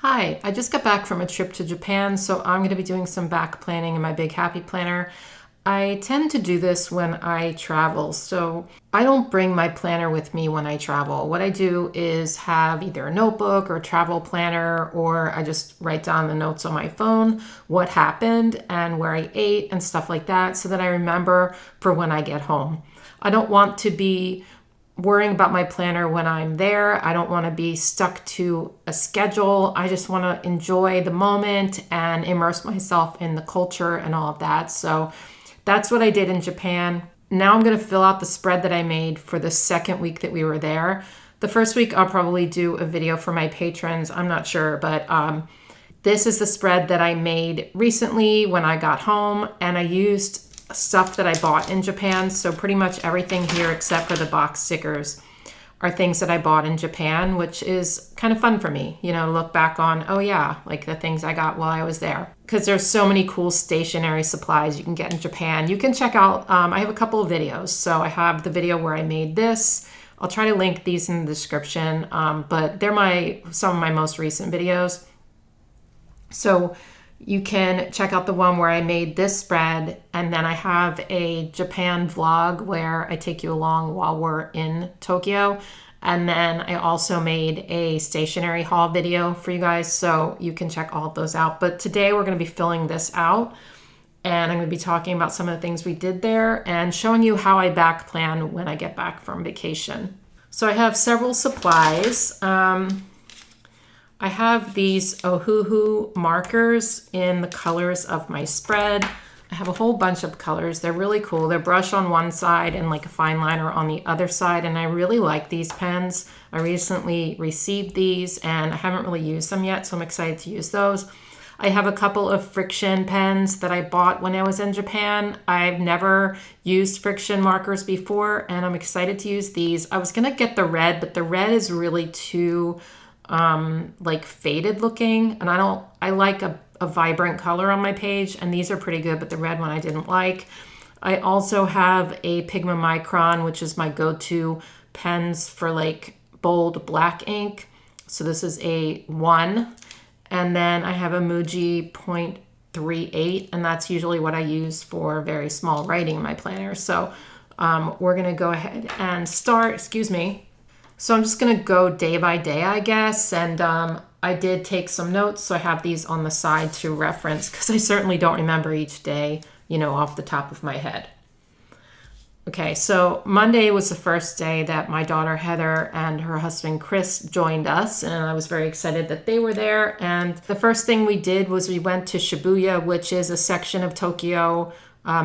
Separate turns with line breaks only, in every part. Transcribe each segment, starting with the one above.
Hi, I just got back from a trip to Japan, so I'm going to be doing some back planning in my Big Happy Planner. I tend to do this when I travel, so I don't bring my planner with me when I travel. What I do is have either a notebook or a travel planner, or I just write down the notes on my phone, what happened and where I ate and stuff like that, so that I remember for when I get home. I don't want to be worrying about my planner when I'm there. I don't want to be stuck to a schedule. I just want to enjoy the moment and immerse myself in the culture and all of that. So that's what I did in Japan. Now I'm going to fill out the spread that I made for the second week that we were there. The first week I'll probably do a video for my patrons. I'm not sure, but this is the spread that I made recently when I got home, and I used stuff that I bought in Japan. So pretty much everything here except for the box stickers are things that I bought in Japan, which is kind of fun for me, you know, to look back on, oh yeah, like the things I got while I was there. Because there's so many cool stationery supplies you can get in Japan. You can check out, I have a couple of videos. So I have the video where I made this. I'll try to link these in the description, but they're some of my most recent videos. So you can check out the one where I made this spread, and then I have a Japan vlog where I take you along while we're in Tokyo. And then I also made a stationery haul video for you guys, so you can check all of those out. But today we're going to be filling this out, and I'm going to be talking about some of the things we did there and showing you how I back plan when I get back from vacation. So I have several supplies. I have these Ohuhu markers in the colors of my spread. I have a whole bunch of colors. They're really cool. They're brush on one side and like a fine liner on the other side, and I really like these pens. I recently received these and I haven't really used them yet, so I'm excited to use those. I have a couple of friction pens that I bought when I was in Japan. I've never used friction markers before, and I'm excited to use these. I was gonna get the red, but the red is really too like faded looking, and I like a vibrant color on my page, and these are pretty good, but the red one I didn't like. I also have a Pigma Micron, which is my go-to pens for like bold black ink. So this is a 1, and then I have a Muji 0.38, and that's usually what I use for very small writing in my planner. So we're gonna go ahead and start, So I'm just gonna go day by day, I guess, and I did take some notes, so I have these on the side to reference, because I certainly don't remember each day, you know, off the top of my head. Okay, so Monday was the first day that my daughter Heather and her husband Chris joined us, and I was very excited that they were there. And the first thing we did was we went to Shibuya, which is a section of Tokyo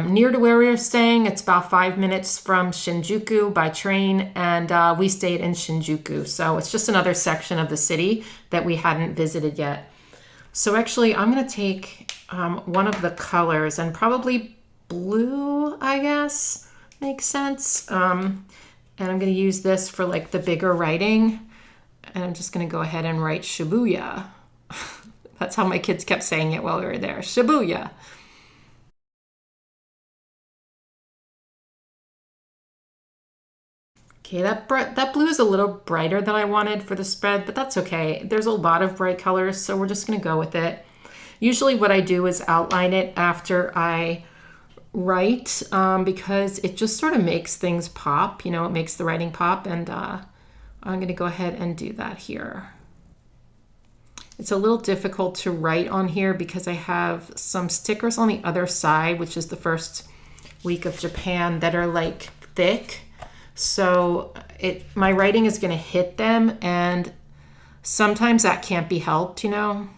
near to where we were staying. It's about 5 minutes from Shinjuku by train, and we stayed in Shinjuku. So it's just another section of the city that we hadn't visited yet. So actually, I'm going to take one of the colors, and probably blue, I guess, makes sense. And I'm going to use this for like the bigger writing. And I'm just going to go ahead and write Shibuya. That's how my kids kept saying it while we were there. Shibuya. Okay, that blue is a little brighter than I wanted for the spread, but that's okay. There's a lot of bright colors, so we're just going to go with it. Usually what I do is outline it after I write, because it just sort of makes things pop. You know, it makes the writing pop, and I'm going to go ahead and do that here. It's a little difficult to write on here because I have some stickers on the other side, which is the first week of Japan, that are like thick. So my writing is going to hit them, and sometimes that can't be helped, you know,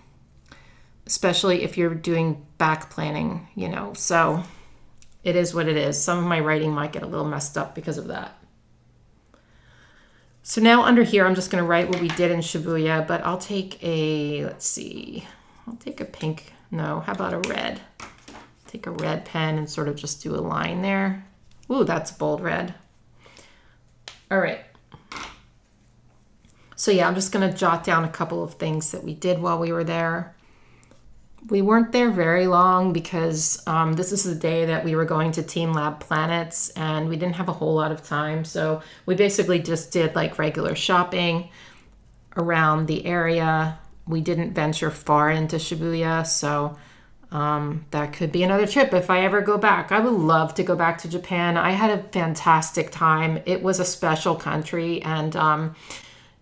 especially if you're doing back planning, you know. So it is what it is. Some of my writing might get a little messed up because of that. So now under here, I'm just going to write what we did in Shibuya, but I'll take I'll take a pink. No, how about a red? Take a red pen and sort of just do a line there. Ooh, that's bold red. All right. So yeah, I'm just going to jot down a couple of things that we did while we were there. We weren't there very long because this is the day that we were going to Team Lab Planets, and we didn't have a whole lot of time. So we basically just did like regular shopping around the area. we didn't venture far into Shibuya, so that could be another trip if I ever go back. I would love to go back to Japan. I had a fantastic time. It was a special country, and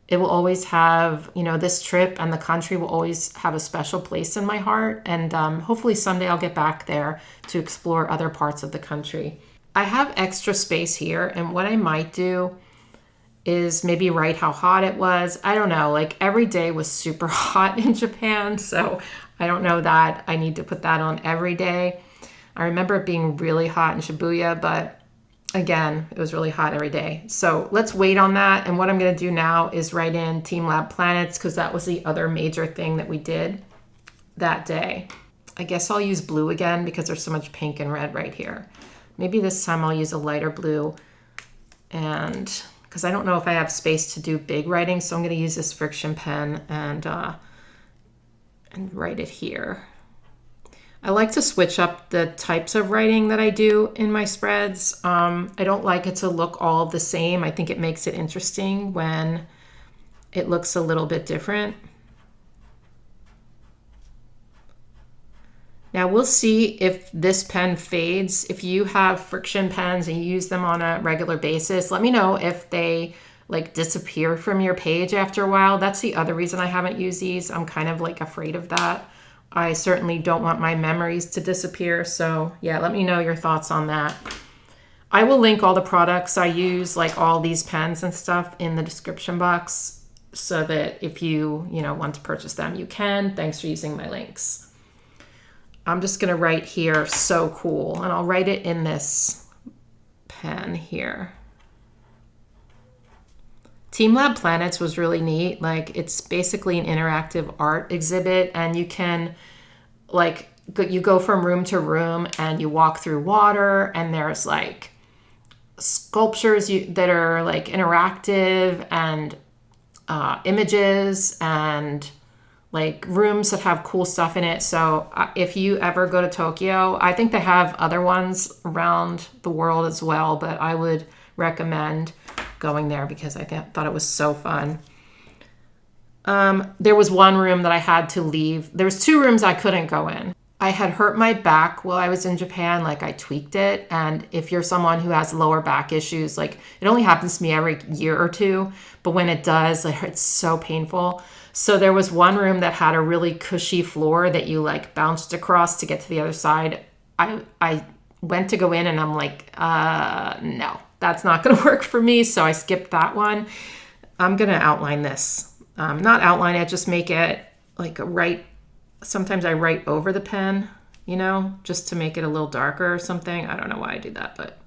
it will always have, this trip and the country will always have a special place in my heart. And hopefully someday I'll get back there to explore other parts of the country. I have extra space here, and what I might do is maybe write how hot it was. I don't know, like every day was super hot in Japan, so I don't know that I need to put that on every day. I remember it being really hot in Shibuya, but again, it was really hot every day. So let's wait on that. And what I'm going to do now is write in Team Lab Planets, because that was the other major thing that we did that day. I guess I'll use blue again because there's so much pink and red right here. Maybe this time I'll use a lighter blue, and because I don't know if I have space to do big writing, so I'm going to use this friction pen and write it here. I like to switch up the types of writing that I do in my spreads. I don't like it to look all the same. I think it makes it interesting when it looks a little bit different. Now we'll see if this pen fades. If you have friction pens and you use them on a regular basis, let me know if they like disappear from your page after a while. That's the other reason I haven't used these. I'm kind of like afraid of that. I certainly don't want my memories to disappear. So yeah, let me know your thoughts on that. I will link all the products I use, like all these pens and stuff, in the description box so that if you want to purchase them, you can. Thanks for using my links. I'm just going to write here, so cool, and I'll write it in this pen here. Team Lab Planets was really neat. Like, it's basically an interactive art exhibit, and you can, like, you go from room to room and you walk through water, and there's like sculptures that are like interactive, and images, and like rooms that have cool stuff in it. So if you ever go to Tokyo, I think they have other ones around the world as well, but I would recommend going there because I thought it was so fun. There was one room that I had to leave. There was two rooms I couldn't go in. I had hurt my back while I was in Japan, like I tweaked it. And if you're someone who has lower back issues, like it only happens to me every year or two, but when it does, like, it's so painful. So there was one room that had a really cushy floor that you like bounced across to get to the other side. I went to go in and I'm like, no, that's not going to work for me. So I skipped that one. I'm going to outline this. Not outline it, just make it like sometimes I write over the pen, just to make it a little darker or something. I don't know why I do that, but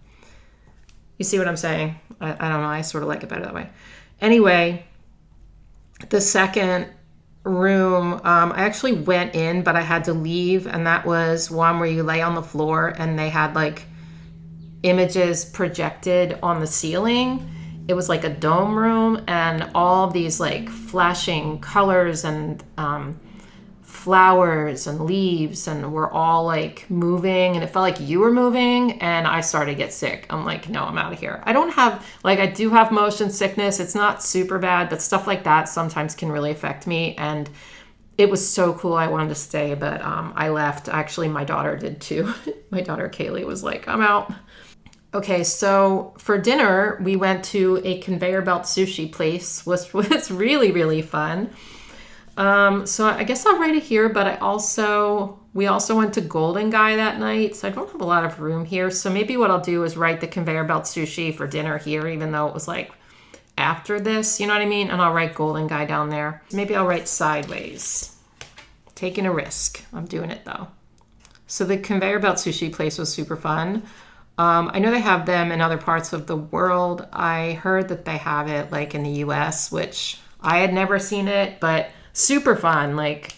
you see what I'm saying? I don't know. I sort of like it better that way. Anyway, the second room, I actually went in, but I had to leave. And that was one where you lay on the floor and they had like images projected on the ceiling. It was like a dome room, and all these like flashing colors and flowers and leaves, and we're all like moving, and it felt like you were moving, and I started to get sick. I'm like, no, I'm out of here. I do have motion sickness. It's not super bad, but stuff like that sometimes can really affect me. And it was so cool. I wanted to stay, but I left. Actually, my daughter did too. My daughter Kaylee was like, I'm out. Okay, so for dinner, we went to a conveyor belt sushi place, which was really, really fun. So I guess I'll write it here, but we also went to Golden Guy that night, so I don't have a lot of room here. So maybe what I'll do is write the conveyor belt sushi for dinner here, even though it was like after this, you know what I mean? And I'll write Golden Guy down there. Maybe I'll write sideways. Taking a risk. I'm doing it though. So the conveyor belt sushi place was super fun. I know they have them in other parts of the world. I heard that they have it like in the US, which I had never seen it, but super fun. Like,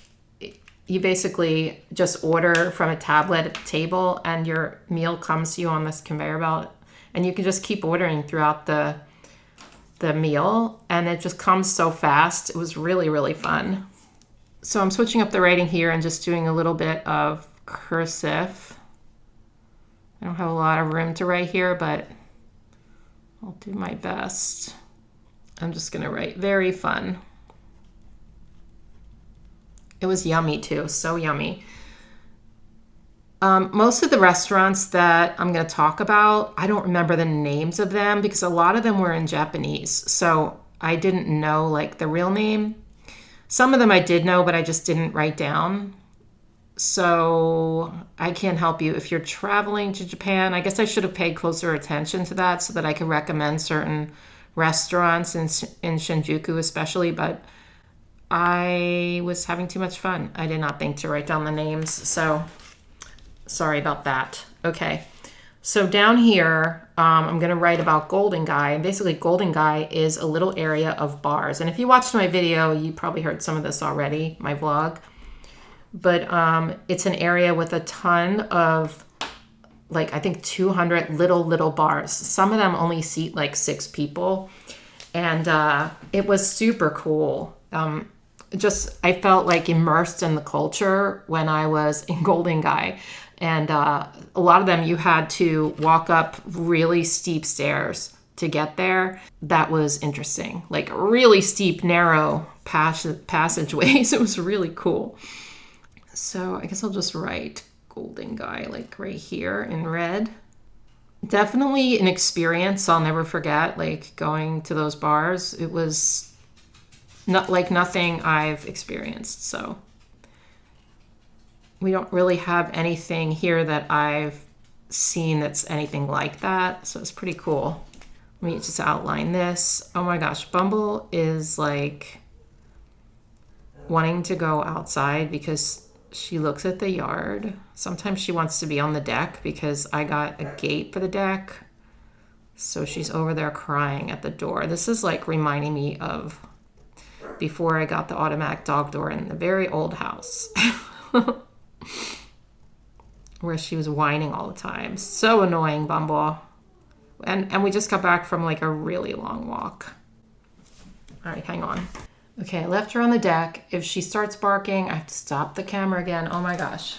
you basically just order from a tablet at the table and your meal comes to you on this conveyor belt, and you can just keep ordering throughout the meal, and it just comes so fast. It was really, really fun. So I'm switching up the writing here and just doing a little bit of cursive. I don't have a lot of room to write here, but I'll do my best. I'm just going to write very fun. It was yummy too, so yummy. Most of the restaurants that I'm going to talk about, I don't remember the names of them because a lot of them were in Japanese. So I didn't know like the real name. Some of them I did know, but I just didn't write down. So I can't help you. If you're traveling to Japan, I guess I should have paid closer attention to that so that I could recommend certain restaurants in Shinjuku especially, but I was having too much fun. I did not think to write down the names, so sorry about that. Okay, so down here, I'm going to write about 𝘏𝘗 𝘈𝘮𝘊. Basically, 𝘏𝘗 𝘈𝘮𝘊 is a little area of bars. And if you watched my video, you probably heard some of this already, my vlog. But it's an area with a ton of, like, I think 200 little bars. Some of them only seat like 6 people. And it was super cool. I felt like immersed in the culture when I was in 𝘏𝘗 𝘈𝘮𝘊. And a lot of them you had to walk up really steep stairs to get there. That was interesting. Like really steep, narrow passageways. It was really cool. So I guess I'll just write 𝘏𝘗 𝘈𝘮𝘊 like right here in red. Definitely an experience I'll never forget, like going to those bars. It was not like nothing I've experienced. So we don't really have anything here that I've seen that's anything like that. So it's pretty cool. Let me just outline this. Oh my gosh, Bumble is like wanting to go outside because she looks at the yard. Sometimes she wants to be on the deck because I got a gate for the deck. So she's over there crying at the door. This is like reminding me of before I got the automatic dog door in the very old house. Where she was whining all the time. So annoying, Bumble. And we just got back from like a really long walk. All right, hang on. Okay, I left her on the deck. If she starts barking, I have to stop the camera again. Oh my gosh.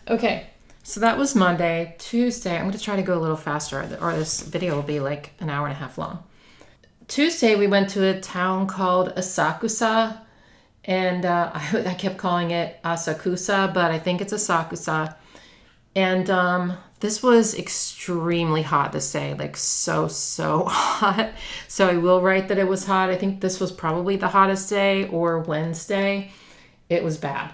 Okay, so that was Monday. Tuesday, I'm going to try to go a little faster, or this video will be like an hour and a half long. Tuesday, we went to a town called Asakusa, and I kept calling it Asakusa, but I think it's Asakusa. And this was extremely hot this day, like so hot. So I will write that it was hot. I think this was probably the hottest day, or Wednesday. It was bad.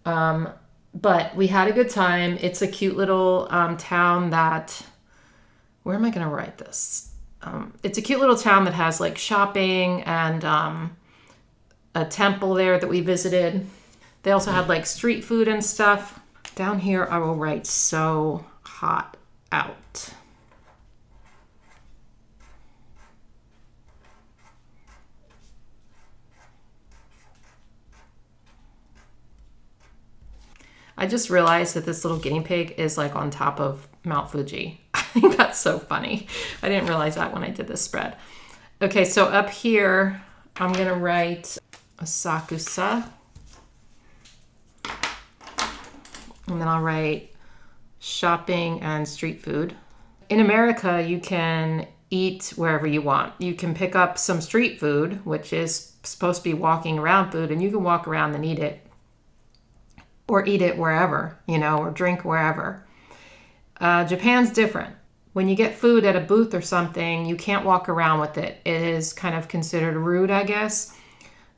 But we had a good time. It's a cute little town that, where am I going to write this? It's a cute little town that has like shopping and a temple there that we visited. They also had like street food and stuff. Down here, I will write so hot out. I just realized that this little guinea pig is like on top of Mount Fuji. I think that's so funny. I didn't realize that when I did this spread. Okay, so up here, I'm gonna write Asakusa. And then I'll write shopping and street food. In America, you can eat wherever you want. You can pick up some street food, which is supposed to be walking around food, and you can walk around and eat it. Or eat it wherever, or drink wherever. Japan's different. When you get food at a booth or something, you can't walk around with it. It is kind of considered rude, I guess.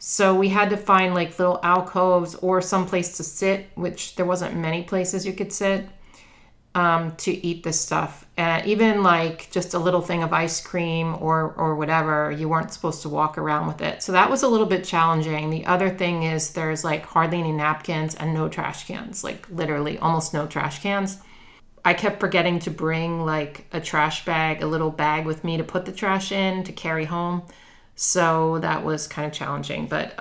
So we had to find like little alcoves or some place to sit, which there wasn't many places you could sit to eat this stuff. Even like just a little thing of ice cream or whatever, you weren't supposed to walk around with it. So that was a little bit challenging. The other thing is there's like hardly any napkins and no trash cans, like literally almost no trash cans. I kept forgetting to bring like a trash bag, a little bag with me to put the trash in to carry home. So that was kind of challenging, but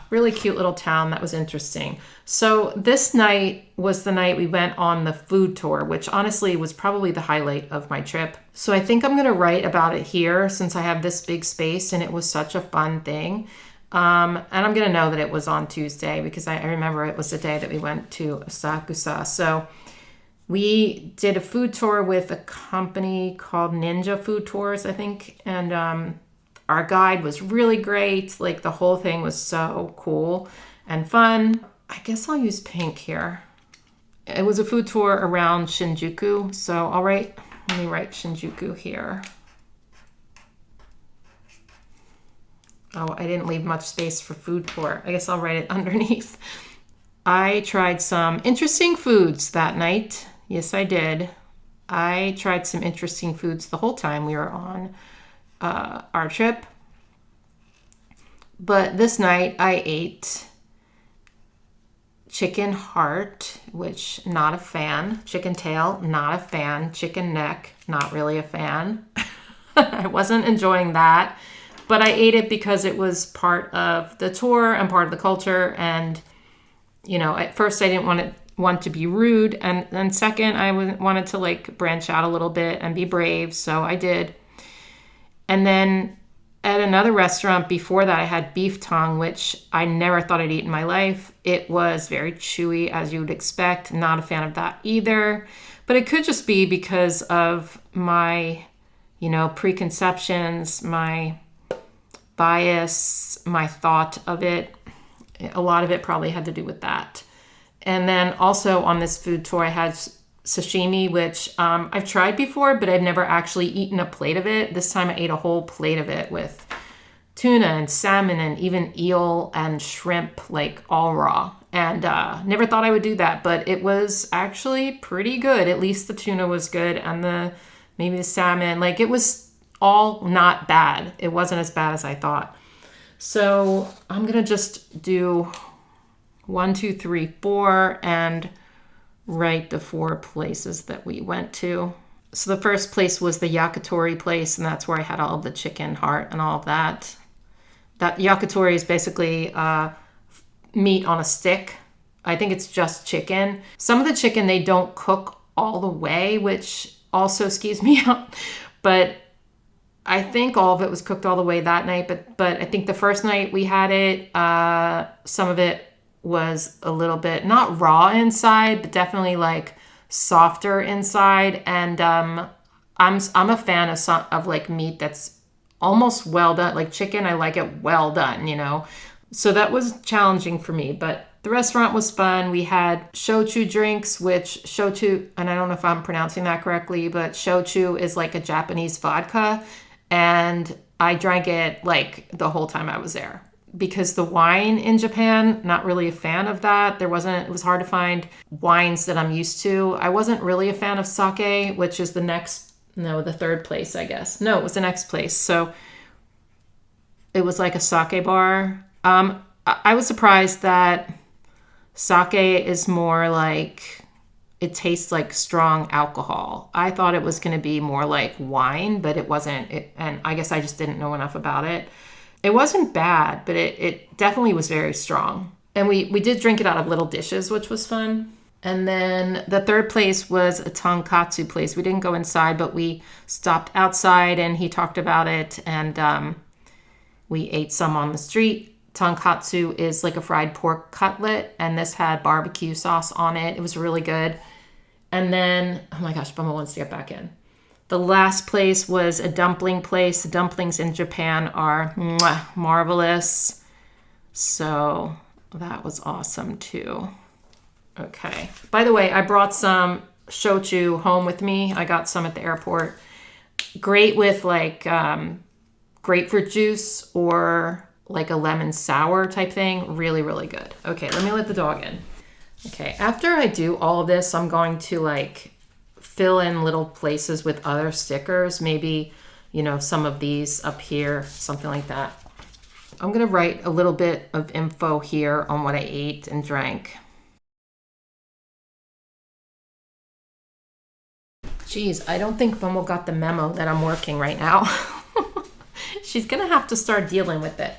really cute little town. That was interesting. So this night was the night we went on the food tour, which honestly was probably the highlight of my trip. So I think I'm going to write about it here since I have this big space and it was such a fun thing. And I'm going to know that it was on Tuesday because I remember it was the day that we went to Asakusa. So we did a food tour with a company called Ninja Food Tours, I think. And our guide was really great. Like the whole thing was so cool and fun. I guess I'll use pink here. It was a food tour around Shinjuku, so let me write Shinjuku here. Oh, I didn't leave much space for food tour. I guess I'll write it underneath. I tried some interesting foods that night. Yes, I did. I tried some interesting foods the whole time we were on our trip. But this night I ate chicken heart, which not a fan. Chicken tail, not a fan. Chicken neck, not really a fan. I wasn't enjoying that, but I ate it because it was part of the tour and part of the culture. And, you know, at first I didn't want to be rude. And then second, I wanted to like branch out a little bit and be brave. So I did. And then at another restaurant before that, I had beef tongue, which I never thought I'd eat in my life. It was very chewy, as you would expect. Not a fan of that either. But it could just be because of my, you know, preconceptions, my bias, my thought of it. A lot of it probably had to do with that. And then also on this food tour, I had sashimi, which I've tried before, but I've never actually eaten a plate of it. This time I ate a whole plate of it with tuna and salmon and even eel and shrimp, like all raw. And never thought I would do that, but it was actually pretty good. At least the tuna was good, and maybe the salmon, like it was all not bad. It wasn't as bad as I thought. So I'm gonna just do 1, 2, 3, 4 and write the 4 places that we went to. So the first place was the yakitori place, and that's where I had all of the chicken heart and all of that. That yakitori is basically meat on a stick. I think it's just chicken. Some of the chicken they don't cook all the way, which also skews me out. But I think all of it was cooked all the way that night. But I think the first night we had it, some of it was a little bit not raw inside, but definitely like softer inside. And I'm a fan of like meat that's almost well done. Like chicken, I like it well done, you know. So that was challenging for me, but the restaurant was fun. We had shochu drinks, which shochu, and I don't know if I'm pronouncing that correctly, but shochu is like a Japanese vodka, and I drank it like the whole time I was there. Because the wine in Japan, not really a fan of that. It was hard to find wines that I'm used to. I wasn't really a fan of sake, which is the third place, I guess. No, it was the next place. So it was like a sake bar. I was surprised that sake is more like, it tastes like strong alcohol. I thought it was going to be more like wine, but it wasn't. And I guess I just didn't know enough about it. It wasn't bad, but it definitely was very strong. And we did drink it out of little dishes, which was fun. And then the third place was a tonkatsu place. We didn't go inside, but we stopped outside and he talked about it. And we ate some on the street. Tonkatsu is like a fried pork cutlet. And this had barbecue sauce on it. It was really good. And then, oh my gosh, Bumble wants to get back in. The last place was a dumpling place. The dumplings in Japan are marvelous. So that was awesome too. Okay. By the way, I brought some shochu home with me. I got some at the airport. Great with like grapefruit juice or like a lemon sour type thing. Really, really good. Okay, let me let the dog in. Okay, after I do all of this, I'm going to like fill in little places with other stickers. Maybe, you know, some of these up here, something like that. I'm going to write a little bit of info here on what I ate and drank. Geez, I don't think Bumble got the memo that I'm working right now. She's going to have to start dealing with it.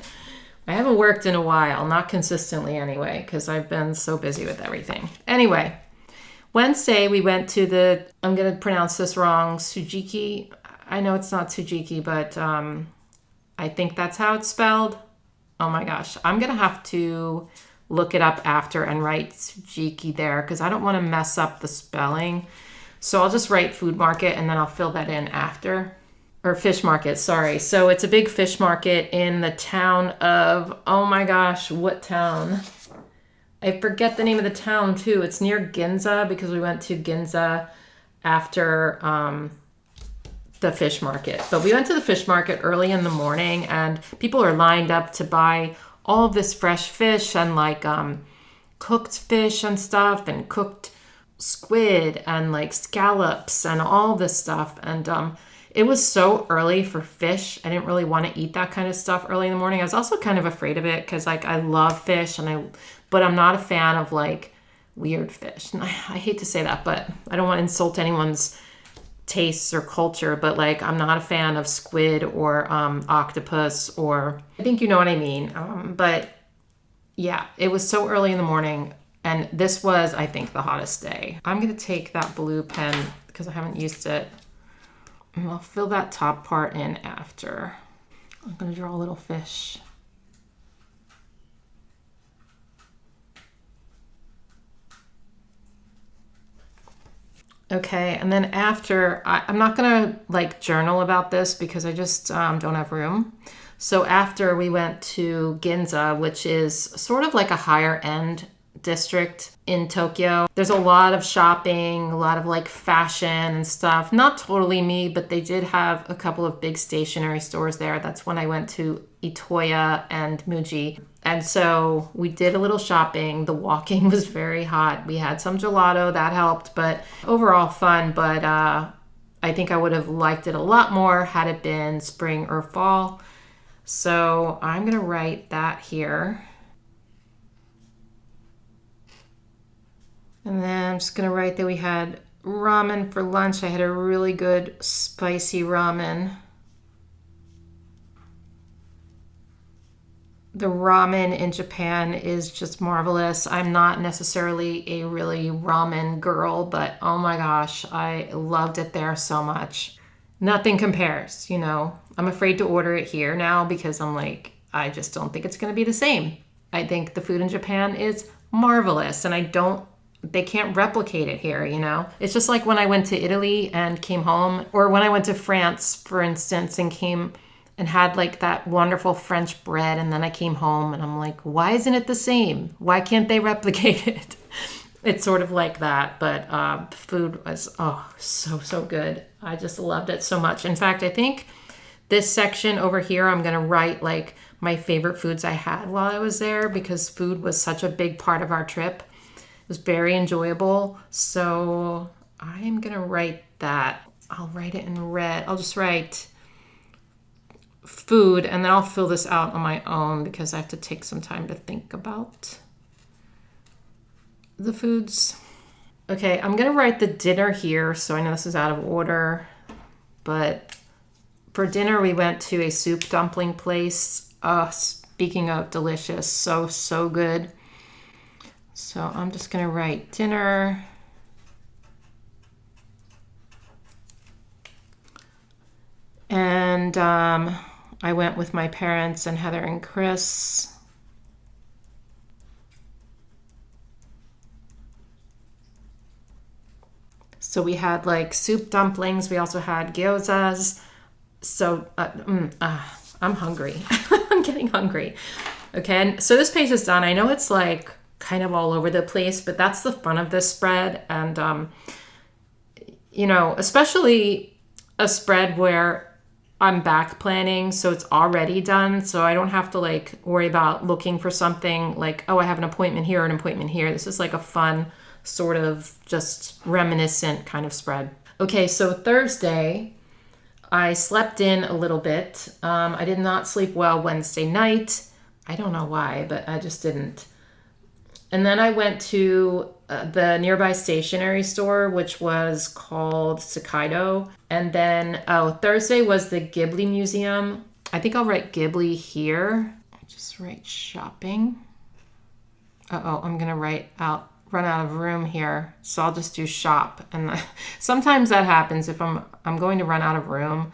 I haven't worked in a while, not consistently anyway, because I've been so busy with everything. Anyway, Wednesday we went to I'm going to pronounce this wrong, Tsukiji. I know it's not Tsukiji, but I think that's how it's spelled. Oh my gosh, I'm going to have to look it up after and write Tsukiji there because I don't want to mess up the spelling. So I'll just write food market and then I'll fill that in after. Or fish market, sorry. So it's a big fish market in the town of, oh my gosh, what town? I forget the name of the town too. It's near Ginza because we went to Ginza after the fish market. But we went to the fish market early in the morning and people are lined up to buy all of this fresh fish and like cooked fish and stuff and cooked squid and like scallops and all this stuff. And it was so early for fish. I didn't really want to eat that kind of stuff early in the morning. I was also kind of afraid of it because like I love fish but I'm not a fan of like weird fish. And I hate to say that, but I don't want to insult anyone's tastes or culture, but like I'm not a fan of squid or octopus, or I think you know what I mean. But yeah, it was so early in the morning and this was, I think, the hottest day. I'm going to take that blue pen because I haven't used it. And I'll fill that top part in after. I'm going to draw a little fish. Okay, and then after, I'm not gonna like journal about this because I just don't have room. So after we went to Ginza, which is sort of like a higher end district in Tokyo. There's a lot of shopping, a lot of like fashion and stuff. Not totally me, but they did have a couple of big stationery stores there. That's when I went to Itoya and Muji. And so we did a little shopping. The walking was very hot. We had some gelato, that helped, but overall fun. But I think I would have liked it a lot more had it been spring or fall. So I'm gonna write that here. And then I'm just gonna write that we had ramen for lunch. I had a really good spicy ramen. The ramen in Japan is just marvelous. I'm not necessarily a really ramen girl, but oh my gosh, I loved it there so much. Nothing compares, you know. I'm afraid to order it here now because I'm like, I just don't think it's gonna be the same. I think the food in Japan is marvelous and they can't replicate it here, you know? It's just like when I went to Italy and came home, or when I went to France, for instance, and came and had like that wonderful French bread, and then I came home and I'm like, why isn't it the same? Why can't they replicate it? It's sort of like that, but the food was, so good. I just loved it so much. In fact, I think this section over here, I'm gonna write like my favorite foods I had while I was there because food was such a big part of our trip. It was very enjoyable. So I'm gonna write that. I'll write it in red. I'll just write food and then I'll fill this out on my own because I have to take some time to think about the foods. Okay, I'm gonna write the dinner here. So I know this is out of order, but for dinner we went to a soup dumpling place. Speaking of delicious, so good. So I'm just gonna write dinner. And I went with my parents and Heather and Chris. So we had like soup dumplings. We also had 𝘬𝘧𝘧𝘪𝘐. So I'm hungry. I'm getting hungry. Okay, and so this page is done. I know it's like kind of all over the place, but that's the fun of this spread. And, you know, especially a spread where I'm back planning, so it's already done. So I don't have to like worry about looking for something like, oh, I have an appointment here or an appointment here. This is like a fun sort of just reminiscent kind of spread. Okay, so Thursday, I slept in a little bit. I did not sleep well Wednesday night. I don't know why, but I just didn't. And then I went to the nearby stationery store, which was called Tokaido. And then, Thursday was the Ghibli Museum. I think I'll write Ghibli here. I'll just write shopping. I'm going to run out of room here. So I'll just do shop. And sometimes that happens if I'm going to run out of room.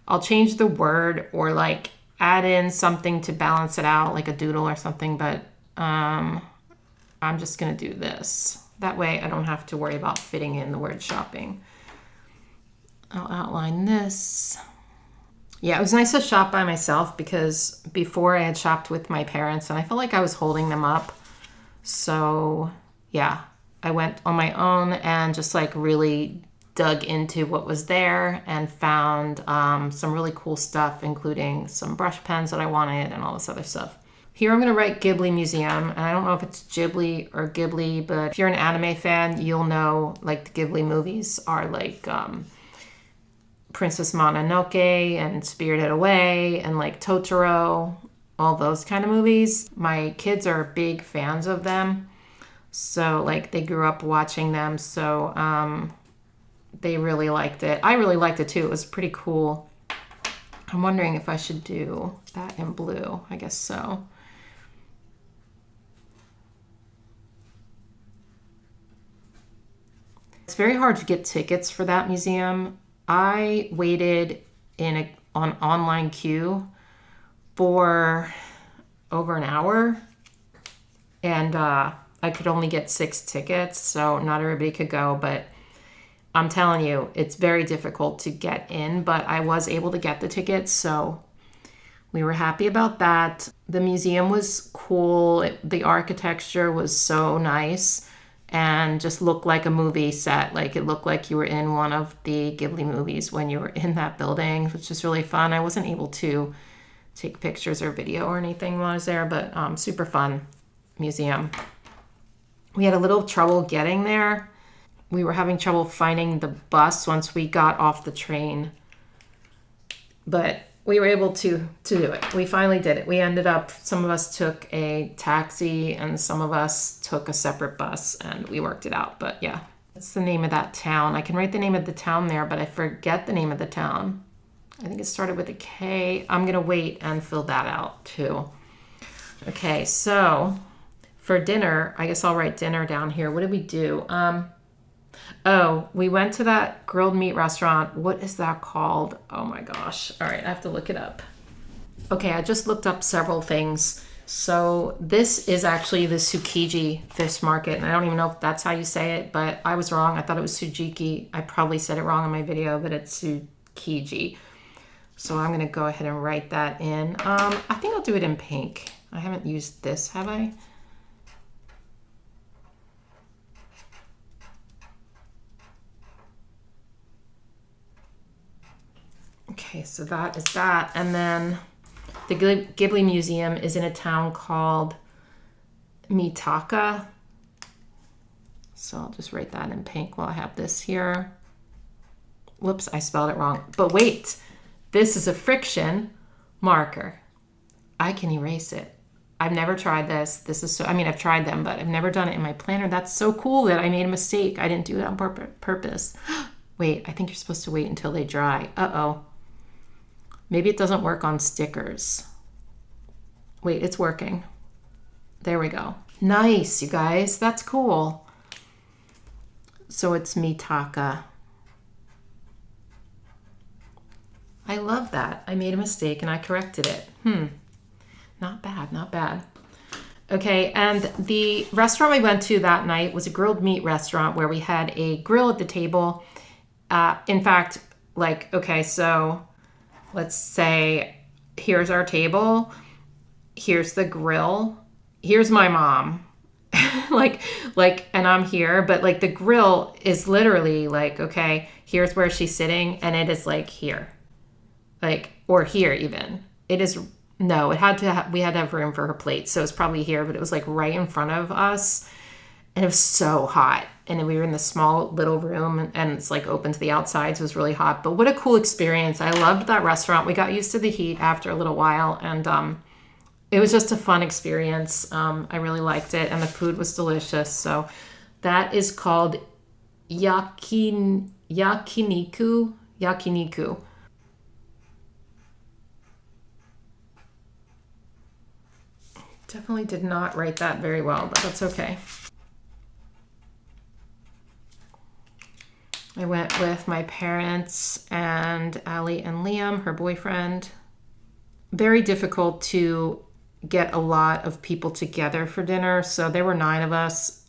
I'll change the word or like add in something to balance it out, like a doodle or something. But I'm just going to do this. That way I don't have to worry about fitting in the word shopping. I'll outline this. Yeah, it was nice to shop by myself because before I had shopped with my parents and I felt like I was holding them up. So yeah, I went on my own and just like really dug into what was there and found some really cool stuff, including some brush pens that I wanted and all this other stuff. Here I'm going to write Ghibli Museum, and I don't know if it's Ghibli or Ghibli, but if you're an anime fan, you'll know like the Ghibli movies are like Princess Mononoke and Spirited Away and like Totoro, all those kind of movies. My kids are big fans of them, so like they grew up watching them, so they really liked it. I really liked it too. It was pretty cool. I'm wondering if I should do that in blue. I guess so. It's very hard to get tickets for that museum. I waited on online queue for over an hour, and I could only get 6 tickets, so not everybody could go, but I'm telling you, it's very difficult to get in, but I was able to get the tickets, so we were happy about that. The museum was cool. The architecture was so nice and just looked like a movie set. Like it looked like you were in one of the Ghibli movies when you were in that building, which is really fun. I wasn't able to take pictures or video or anything while I was there, but super fun museum. We had a little trouble getting there. We were having trouble finding the bus once we got off the train, but we were able to do it. We finally did it. We ended up, some of us took a taxi and some of us took a separate bus, and we worked it out. But yeah, that's the name of that town. I can write the name of the town there, but I forget the name of the town. I think it started with a K. I'm going to wait and fill that out too. Okay, so for dinner, I guess I'll write dinner down here. What did we do? Oh, we went to that grilled meat restaurant. What is that called? Oh my gosh. All right, I have to look it up. Okay, I just looked up several things. So this is actually the Tsukiji fish market, and I don't even know if that's how you say it, but I was wrong. I thought it was Tsujiki. I probably said it wrong in my video, but it's Tsukiji. So I'm going to go ahead and write that in. I think I'll do it in pink. I haven't used this, have I? Okay, so that is that. And then the Ghibli Museum is in a town called Mitaka. So I'll just write that in pink while I have this here. Whoops, I spelled it wrong. But wait, this is a friction marker. I can erase it. I've never tried this. This is so, I mean, I've tried them, but I've never done it in my planner. That's so cool that I made a mistake. I didn't do it on purpose. Wait, I think you're supposed to wait until they dry. Uh-oh. Maybe it doesn't work on stickers. Wait, it's working. There we go. Nice, you guys. That's cool. So it's Mitaka. I love that. I made a mistake and I corrected it. Not bad, not bad. Okay, and the restaurant we went to that night was a grilled meat restaurant where we had a grill at the table. In fact, like, okay, so let's say here's our table, here's the grill, here's my mom, like, and I'm here, but like the grill is literally like, okay, here's where she's sitting, and it is like here, like, or here even. It is, no, it had to, we had to have room for her plate, so it's probably here, but it was like right in front of us, and it was so hot. And we were in the small little room, and it's like open to the outside, so it was really hot. But what a cool experience. I loved that restaurant. We got used to the heat after a little while, and it was just a fun experience. I really liked it, and the food was delicious. So that is called Yakiniku. Definitely did not write that very well, but that's okay. I went with my parents and Allie and Liam, her boyfriend. Very difficult to get a lot of people together for dinner. So there were 9 of us.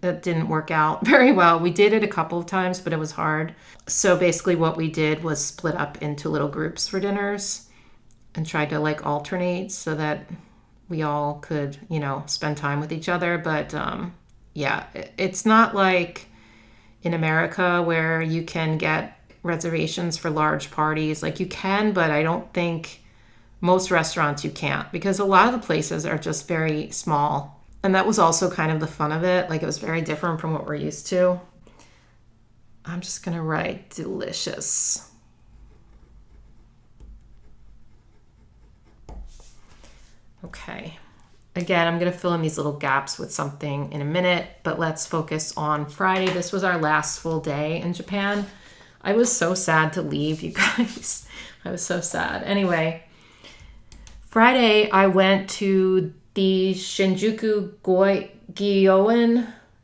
It didn't work out very well. We did it a couple of times, but it was hard. So basically what we did was split up into little groups for dinners and tried to like alternate so that we all could, spend time with each other. But yeah, it's not like in America where you can get reservations for large parties. Like you can, but I don't think most restaurants you can't, because a lot of the places are just very small. And that was also kind of the fun of it. Like it was very different from what we're used to. I'm just going to write delicious. Okay. Again, I'm going to fill in these little gaps with something in a minute, but let's focus on Friday. This was our last full day in Japan. I was so sad to leave, you guys. I was so sad. Anyway, Friday I went to the 𝘱𝘗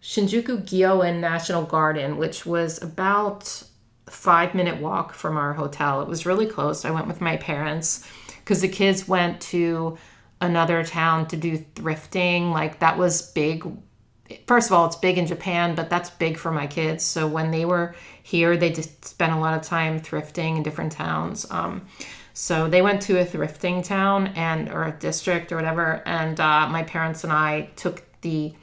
𝘈𝘬𝘢𝘈 National Garden, which was about a 5-minute walk from our hotel. It was really close. I went with my parents because the kids went to another town to do thrifting. Like that was big. First of all, it's big in Japan, but that's big for my kids. So when they were here, they just spent a lot of time thrifting in different towns. So they went to a thrifting town or a district or whatever. And my parents and I took the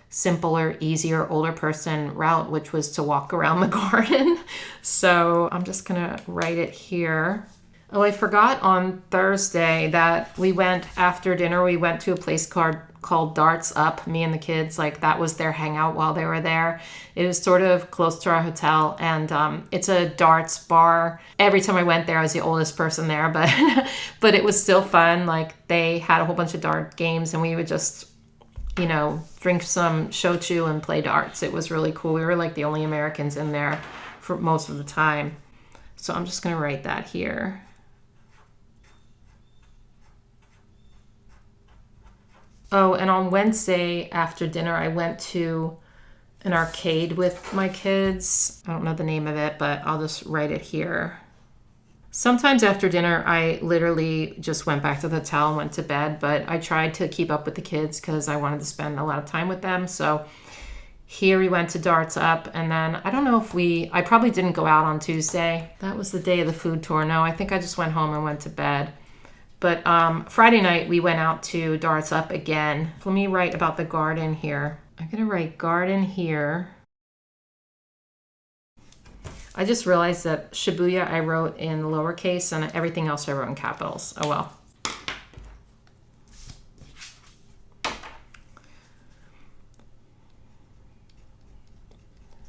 simpler, easier, older person route, which was to walk around the garden. So I'm just going to write it here. Oh, I forgot on Thursday that we went after dinner. We went to a place called Darts Up, me and the kids. Like that was their hangout while they were there. It was sort of close to our hotel, and it's a darts bar. Every time I went there, I was the oldest person there, but but it was still fun. Like they had a whole bunch of dart games, and we would just drink some 𝘱𝘗 and play darts. It was really cool. We were like the only Americans in there for most of the time. So I'm just going to write that here. Oh, and on Wednesday after dinner, I went to an arcade with my kids. I don't know the name of it, but I'll just write it here. Sometimes after dinner, I literally just went back to the hotel and went to bed, but I tried to keep up with the kids because I wanted to spend a lot of time with them. So here we went to Darts Up, and then I don't know if I probably didn't go out on Tuesday. That was the day of the food tour. No, I think I just went home and went to bed. But Friday night, we went out to Darts Up again. Let me write about the garden here. I'm going to write garden here. I just realized that Shibuya I wrote in lowercase and everything else I wrote in capitals. Oh well.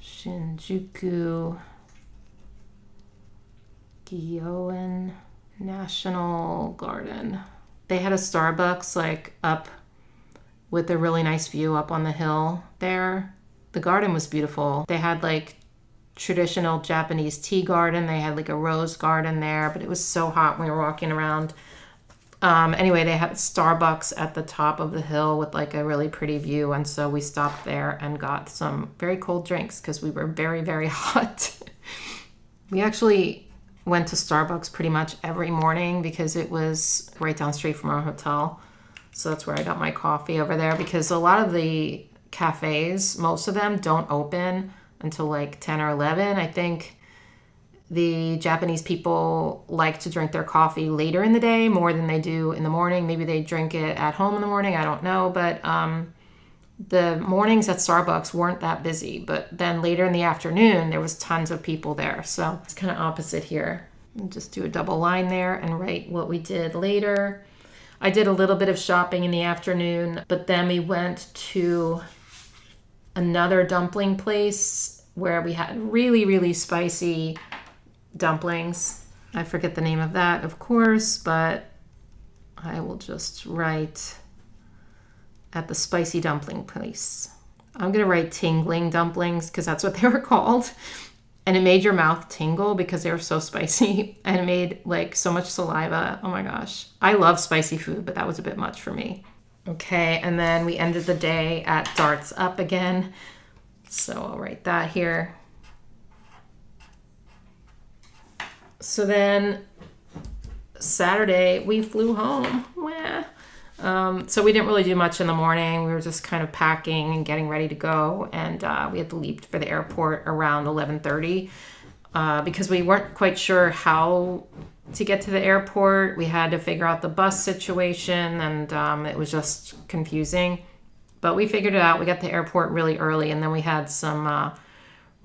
Shinjuku Gyoen National Garden. They had a Starbucks like up with a really nice view up on the hill there. The garden was beautiful. They had like traditional Japanese tea garden. They had like a rose garden there, but it was so hot when we were walking around. Anyway, they had Starbucks at the top of the hill with like a really pretty view, and so we stopped there and got some very cold drinks because we were very, very hot. We actually went to Starbucks pretty much every morning because it was right down the street from our hotel. So that's where I got my coffee over there, because a lot of the cafes, most of them don't open until like 10 or 11. I think the Japanese people like to drink their coffee later in the day more than they do in the morning. Maybe they drink it at home in the morning. I don't know. But the mornings at Starbucks weren't that busy. But then later in the afternoon, there was tons of people there. So it's kind of opposite here. I'll just do a double line there and write what we did later. I did a little bit of shopping in the afternoon, but then we went to another dumpling place where we had really, really spicy dumplings. I forget the name of that, of course, but I will just write at the spicy dumpling place. I'm going to write tingling dumplings because that's what they were called. And it made your mouth tingle because they were so spicy, and it made like so much saliva. Oh my gosh. I love spicy food, but that was a bit much for me. Okay, and then we ended the day at Darts Up again. So I'll write that here. So then Saturday we flew home. So we didn't really do much in the morning. We were just kind of packing and getting ready to go. And we had to leave for the airport around 11:30 because we weren't quite sure how To get to the airport, we had to figure out the bus situation, and it was just confusing. But we figured it out. We got to the airport really early, and then we had some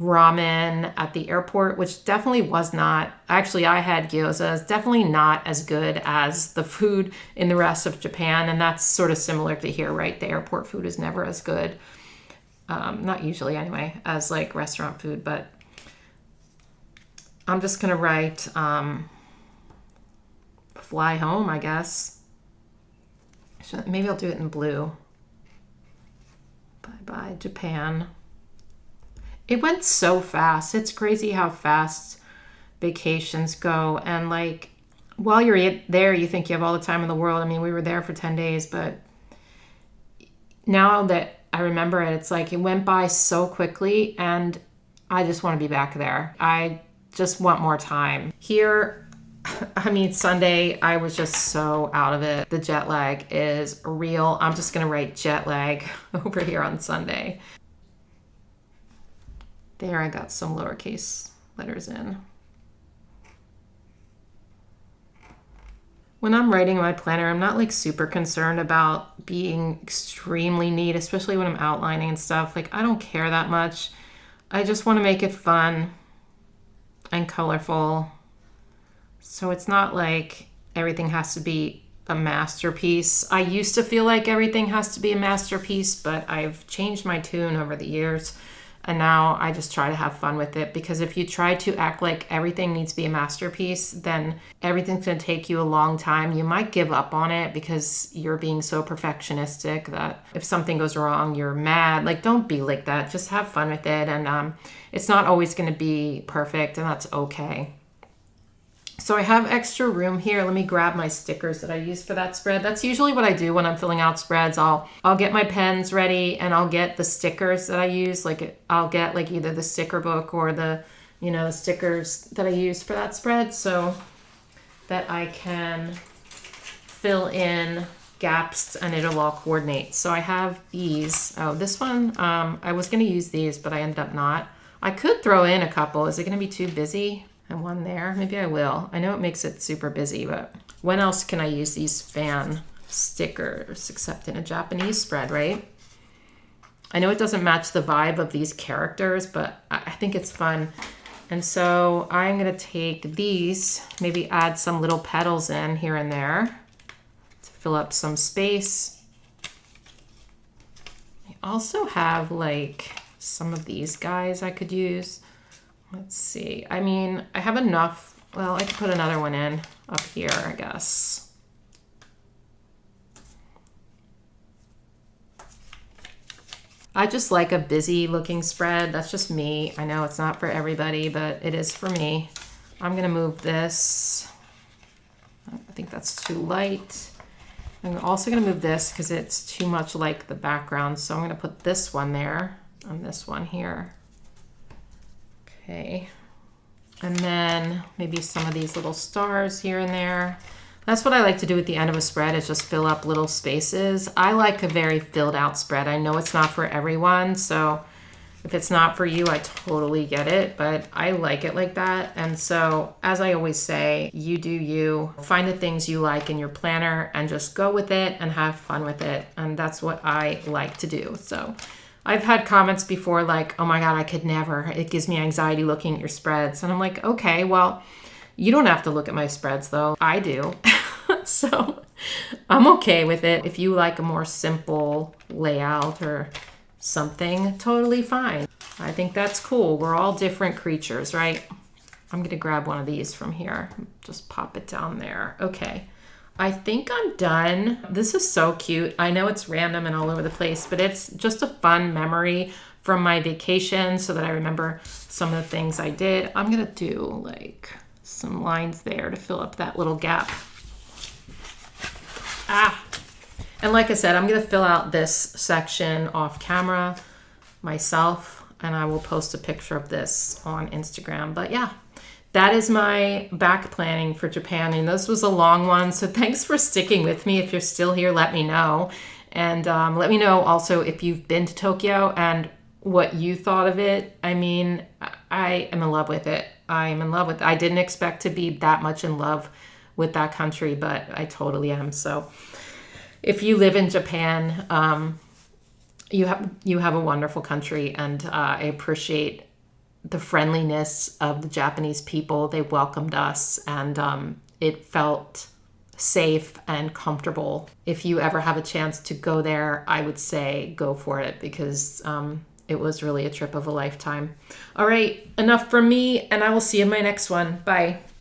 ramen at the airport, which definitely was not, actually I had gyoza. It's definitely not as good as the food in the rest of Japan, and that's sort of similar to here, right? The airport food is never as good, not usually anyway, as like restaurant food. But I'm just gonna write fly home, I guess. Maybe I'll do it in blue. Bye-bye, Japan. It went so fast. It's crazy how fast vacations go. And like, while you're there, you think you have all the time in the world. I mean, we were there for 10 days, but now that I remember it, it's like it went by so quickly, and I just want to be back there. I just want more time. Here, I mean, Sunday, I was just so out of it. The jet lag is real. I'm just going to write jet lag over here on Sunday. There, I got some lowercase letters in. When I'm writing in my planner, I'm not like super concerned about being extremely neat, especially when I'm outlining and stuff. Like, I don't care that much. I just want to make it fun and colorful. So it's not like everything has to be a masterpiece. I used to feel like everything has to be a masterpiece, but I've changed my tune over the years. And now I just try to have fun with it, because if you try to act like everything needs to be a masterpiece, then everything's going to take you a long time. You might give up on it because you're being so perfectionistic that if something goes wrong, you're mad. Like, don't be like that. Just have fun with it. And it's not always going to be perfect, and that's okay. So I have extra room here. Let me grab my stickers that I use for that spread. That's usually what I do when I'm filling out spreads. I'll get my pens ready, and I'll get the stickers that I use. Like, I'll get like either the sticker book or the stickers that I use for that spread, so that I can fill in gaps and it'll all coordinate. So I have these. Oh, this one, I was going to use these, but I ended up not. I could throw in a couple. Is it going to be too busy? And one there. Maybe I will. I know it makes it super busy, but when else can I use these fan stickers except in a Japanese spread, right? I know it doesn't match the vibe of these characters, but I think it's fun. And so I'm going to take these, maybe add some little petals in here and there to fill up some space. I also have like some of these guys I could use. Let's see. I mean, I have enough. Well, I could put another one in up here, I guess. I just like a busy looking spread. That's just me. I know it's not for everybody, but it is for me. I'm going to move this. I think that's too light. I'm also going to move this because it's too much like the background. So I'm going to put this one there and this one here. Okay, and then maybe some of these little stars here and there. That's what I like to do at the end of a spread, is just fill up little spaces. I like a very filled out spread. I know it's not for everyone, so if it's not for you, I totally get it, but I like it like that. And so, as I always say, you do you. Find the things you like in your planner and just go with it and have fun with it. And that's what I like to do. So I've had comments before like, oh my God, I could never. It gives me anxiety looking at your spreads. And I'm like, okay, well, you don't have to look at my spreads though. I do. So I'm okay with it. If you like a more simple layout or something, totally fine. I think that's cool. We're all different creatures, right? I'm going to grab one of these from here. Just pop it down there. Okay. I think I'm done. This is so cute. I know it's random and all over the place, but it's just a fun memory from my vacation so that I remember some of the things I did. I'm going to do like some lines there to fill up that little gap. And like I said, I'm going to fill out this section off camera myself, and I will post a picture of this on Instagram. But yeah, that is my back planning for Japan, and this was a long one, so thanks for sticking with me. If you're still here, let me know. And let me know also if you've been to Tokyo and what you thought of it. I mean, I am in love with it. I didn't expect to be that much in love with that country, but I totally am. So if you live in Japan, you have a wonderful country, and I appreciate the friendliness of the Japanese people. They welcomed us, and it felt safe and comfortable. If you ever have a chance to go there, I would say go for it, because it was really a trip of a lifetime. All right, enough from me, and I will see you in my next one. Bye.